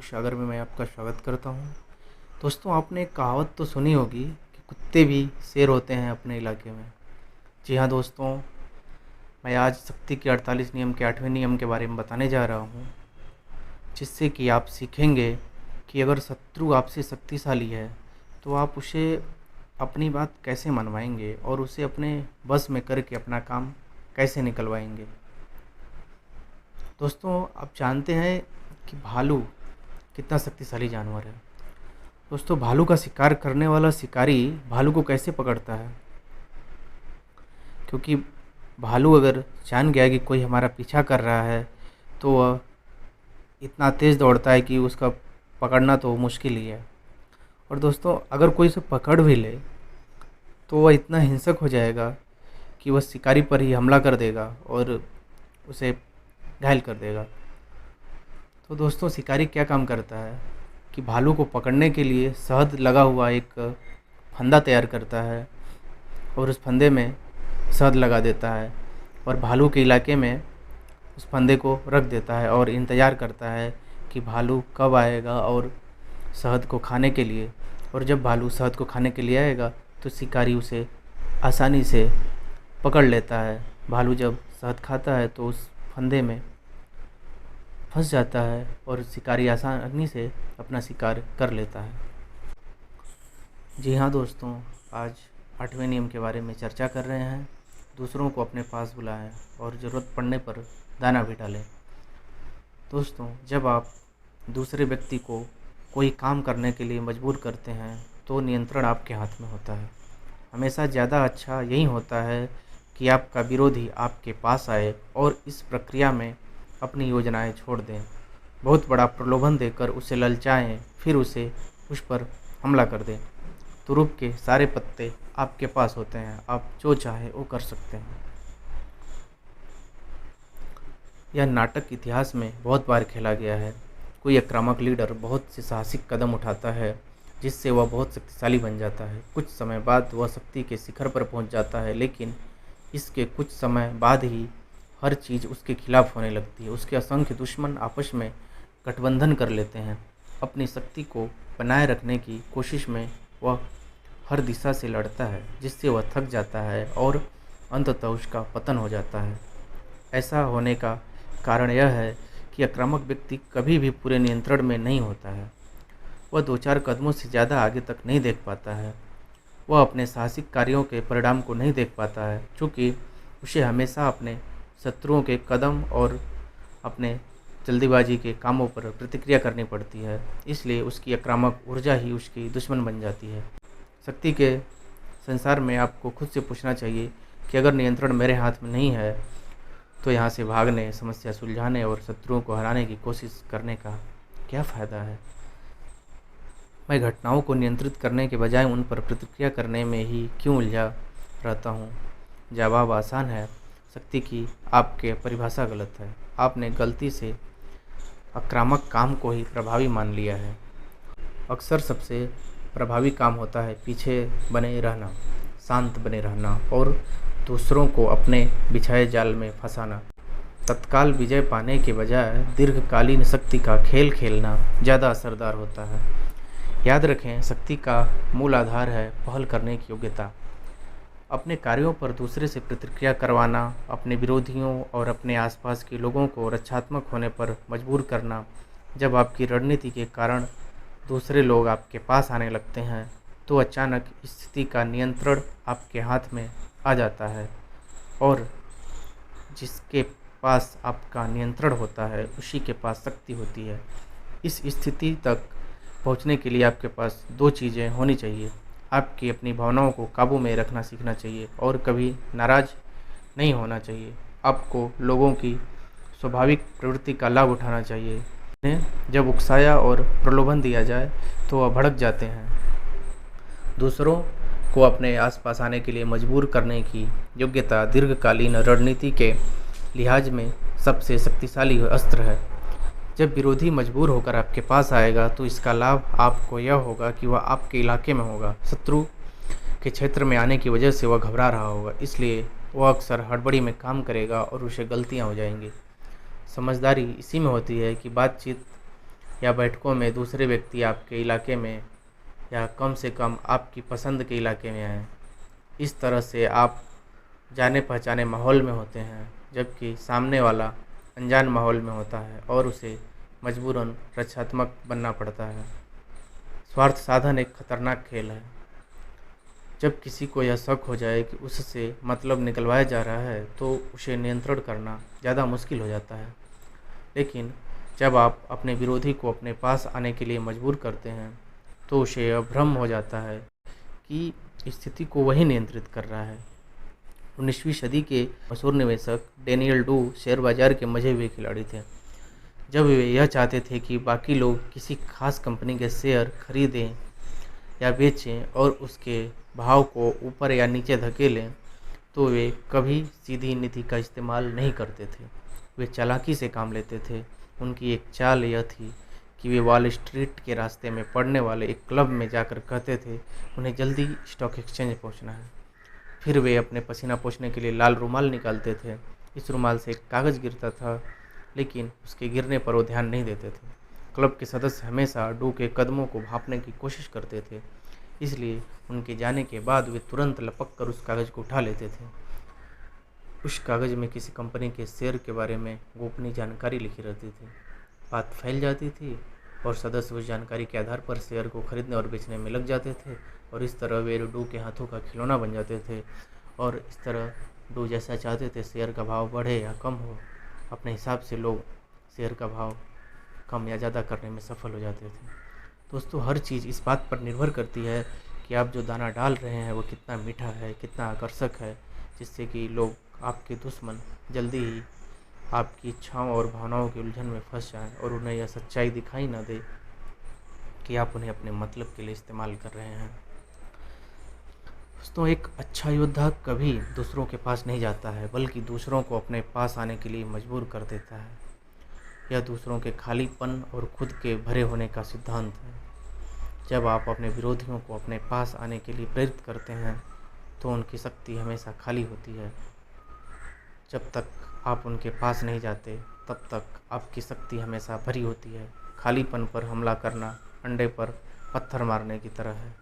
सागर में मैं आपका स्वागत करता हूँ। दोस्तों, आपने एक कहावत तो सुनी होगी कि कुत्ते भी शेर होते हैं अपने इलाके में। जी हाँ दोस्तों, मैं आज शक्ति के 48 नियम के 8वें नियम के बारे में बताने जा रहा हूँ, जिससे कि आप सीखेंगे कि अगर शत्रु आपसे शक्तिशाली है तो आप उसे अपनी बात कैसे मनवाएंगे और उसे अपने बस में करके अपना काम कैसे निकलवाएंगे। दोस्तों, आप जानते हैं कि भालू कितना शक्तिशाली जानवर है। दोस्तों, भालू का शिकार करने वाला शिकारी भालू को कैसे पकड़ता है? क्योंकि भालू अगर जान गया कि कोई हमारा पीछा कर रहा है तो वह इतना तेज़ दौड़ता है कि उसका पकड़ना तो मुश्किल ही है। और दोस्तों, अगर कोई उसे पकड़ भी ले तो वह इतना हिंसक हो जाएगा कि वह शिकारी पर ही हमला कर देगा और उसे घायल कर देगा। तो दोस्तों, शिकारी क्या काम करता है कि भालू को पकड़ने के लिए शहद लगा हुआ एक फंदा तैयार करता है और उस फंदे में शहद लगा देता है और भालू के इलाके में उस फंदे को रख देता है और इंतज़ार करता है कि भालू कब आएगा और शहद को खाने के लिए। और जब भालू शहद को खाने के लिए आएगा तो शिकारी उसे आसानी से पकड़ लेता है। भालू जब शहद खाता है तो उस फंदे में फंस जाता है और शिकारी आसानी से अपना शिकार कर लेता है। जी हाँ दोस्तों, आज 8वें नियम के बारे में चर्चा कर रहे हैं। दूसरों को अपने पास बुलाएं और ज़रूरत पड़ने पर दाना भी डालें। दोस्तों, जब आप दूसरे व्यक्ति को कोई काम करने के लिए मजबूर करते हैं तो नियंत्रण आपके हाथ में होता है। हमेशा ज़्यादा अच्छा यही होता है कि आपका विरोधी आपके पास आए और इस प्रक्रिया में अपनी योजनाएं छोड़ दें। बहुत बड़ा प्रलोभन देकर उसे ललचाएं, फिर उस पर हमला कर दें। तुरुप के सारे पत्ते आपके पास होते हैं, आप जो चाहे वो कर सकते हैं। यह नाटक इतिहास में बहुत बार खेला गया है। कोई आक्रामक लीडर बहुत से साहसिक कदम उठाता है जिससे वह बहुत शक्तिशाली बन जाता है। कुछ समय बाद वह शक्ति के शिखर पर पहुंच जाता है, लेकिन इसके कुछ समय बाद ही हर चीज़ उसके खिलाफ होने लगती है। उसके असंख्य दुश्मन आपस में गठबंधन कर लेते हैं। अपनी शक्ति को बनाए रखने की कोशिश में वह हर दिशा से लड़ता है, जिससे वह थक जाता है और अंततः उसका पतन हो जाता है। ऐसा होने का कारण यह है कि आक्रामक व्यक्ति कभी भी पूरे नियंत्रण में नहीं होता है। वह 2-4 कदमों से ज़्यादा आगे तक नहीं देख पाता है। वह अपने साहसिक कार्यों के परिणाम को नहीं देख पाता है, क्योंकि उसे हमेशा अपने शत्रुओं के कदम और अपने जल्दीबाजी के कामों पर प्रतिक्रिया करनी पड़ती है। इसलिए उसकी आक्रामक ऊर्जा ही उसकी दुश्मन बन जाती है। शक्ति के संसार में आपको खुद से पूछना चाहिए कि अगर नियंत्रण मेरे हाथ में नहीं है तो यहाँ से भागने, समस्या सुलझाने और शत्रुओं को हराने की कोशिश करने का क्या फ़ायदा है। मैं घटनाओं को नियंत्रित करने के बजाय उन पर प्रतिक्रिया करने में ही क्यों उलझा रहता हूँ? जवाब आसान है, शक्ति की आपके परिभाषा गलत है। आपने गलती से आक्रामक काम को ही प्रभावी मान लिया है। अक्सर सबसे प्रभावी काम होता है पीछे बने रहना, शांत बने रहना और दूसरों को अपने बिछाए जाल में फंसाना। तत्काल विजय पाने के बजाय दीर्घकालीन शक्ति का खेल खेलना ज़्यादा असरदार होता है। याद रखें, शक्ति का मूल आधार है पहल करने की योग्यता। अपने कार्यों पर दूसरे से प्रतिक्रिया करवाना, अपने विरोधियों और अपने आसपास के लोगों को रक्षात्मक होने पर मजबूर करना। जब आपकी रणनीति के कारण दूसरे लोग आपके पास आने लगते हैं तो अचानक स्थिति का नियंत्रण आपके हाथ में आ जाता है और जिसके पास आपका नियंत्रण होता है उसी के पास शक्ति होती है। इस स्थिति तक पहुंचने के लिए आपके पास 2 चीज़ें होनी चाहिए। आपकी अपनी भावनाओं को काबू में रखना सीखना चाहिए और कभी नाराज़ नहीं होना चाहिए। आपको लोगों की स्वाभाविक प्रवृत्ति का लाभ उठाना चाहिए। उन्हें जब उकसाया और प्रलोभन दिया जाए तो वह भड़क जाते हैं। दूसरों को अपने आसपास आने के लिए मजबूर करने की योग्यता दीर्घकालीन रणनीति के लिहाज में सबसे शक्तिशाली अस्त्र है। जब विरोधी मजबूर होकर आपके पास आएगा तो इसका लाभ आपको यह होगा कि वह आपके इलाके में होगा। शत्रु के क्षेत्र में आने की वजह से वह घबरा रहा होगा, इसलिए वह अक्सर हड़बड़ी में काम करेगा और उसे गलतियां हो जाएंगी। समझदारी इसी में होती है कि बातचीत या बैठकों में दूसरे व्यक्ति आपके इलाके में या कम से कम आपकी पसंद के इलाके में आएँ। इस तरह से आप जाने पहचाने माहौल में होते हैं, जबकि सामने वाला अनजान माहौल में होता है और उसे मजबूरन रक्षात्मक बनना पड़ता है। स्वार्थ साधन एक खतरनाक खेल है। जब किसी को यह शक हो जाए कि उससे मतलब निकलवाया जा रहा है तो उसे नियंत्रण करना ज़्यादा मुश्किल हो जाता है। लेकिन जब आप अपने विरोधी को अपने पास आने के लिए मजबूर करते हैं तो उसे यह भ्रम हो जाता है कि स्थिति को वही नियंत्रित कर रहा है। 19वीं सदी के मशहूर निवेशक डेनियल डू शेयर बाजार के मजे हुए खिलाड़ी थे। जब वे यह चाहते थे कि बाकी लोग किसी खास कंपनी के शेयर खरीदें या बेचें और उसके भाव को ऊपर या नीचे धकेलें, तो वे कभी सीधी नीति का इस्तेमाल नहीं करते थे। वे चालाकी से काम लेते थे। उनकी एक चाल यह थी कि वे वॉल स्ट्रीट के रास्ते में पड़ने वाले एक क्लब में जाकर कहते थे उन्हें जल्दी स्टॉक एक्सचेंज पहुंचना है। फिर वे अपने पसीना पोंछने के लिए लाल रुमाल निकालते थे। इस रुमाल से एक कागज़ गिरता था, लेकिन उसके गिरने पर वो ध्यान नहीं देते थे। क्लब के सदस्य हमेशा डू के कदमों को भांपने की कोशिश करते थे, इसलिए उनके जाने के बाद वे तुरंत लपक कर उस कागज़ को उठा लेते थे। उस कागज़ में किसी कंपनी के शेयर के बारे में गोपनीय जानकारी लिखी रहती थी। बात फैल जाती थी और सदस्य उस जानकारी के आधार पर शेयर को खरीदने और बेचने में लग जाते थे और इस तरह वे डू के हाथों का खिलौना बन जाते थे। और इस तरह डू जैसा चाहते थे शेयर का भाव बढ़े या कम हो, अपने हिसाब से लोग शेयर का भाव कम या ज़्यादा करने में सफल हो जाते थे। दोस्तों, हर चीज़ इस बात पर निर्भर करती है कि आप जो दाना डाल रहे हैं वो कितना मीठा है, कितना आकर्षक है, जिससे कि लोग, आपके दुश्मन, जल्दी ही आपकी इच्छाओं और भावनाओं की उलझन में फंस जाएं और उन्हें यह सच्चाई दिखाई ना दे कि आप उन्हें अपने मतलब के लिए इस्तेमाल कर रहे हैं। दोस्तों, एक अच्छा योद्धा कभी दूसरों के पास नहीं जाता है, बल्कि दूसरों को अपने पास आने के लिए मजबूर कर देता है। यह दूसरों के खालीपन और खुद के भरे होने का सिद्धांत है। जब आप अपने विरोधियों को अपने पास आने के लिए प्रेरित करते हैं तो उनकी शक्ति हमेशा खाली होती है। जब तक आप उनके पास नहीं जाते तब तक आपकी शक्ति हमेशा भरी होती है। खालीपन पर हमला करना अंडे पर पत्थर मारने की तरह है।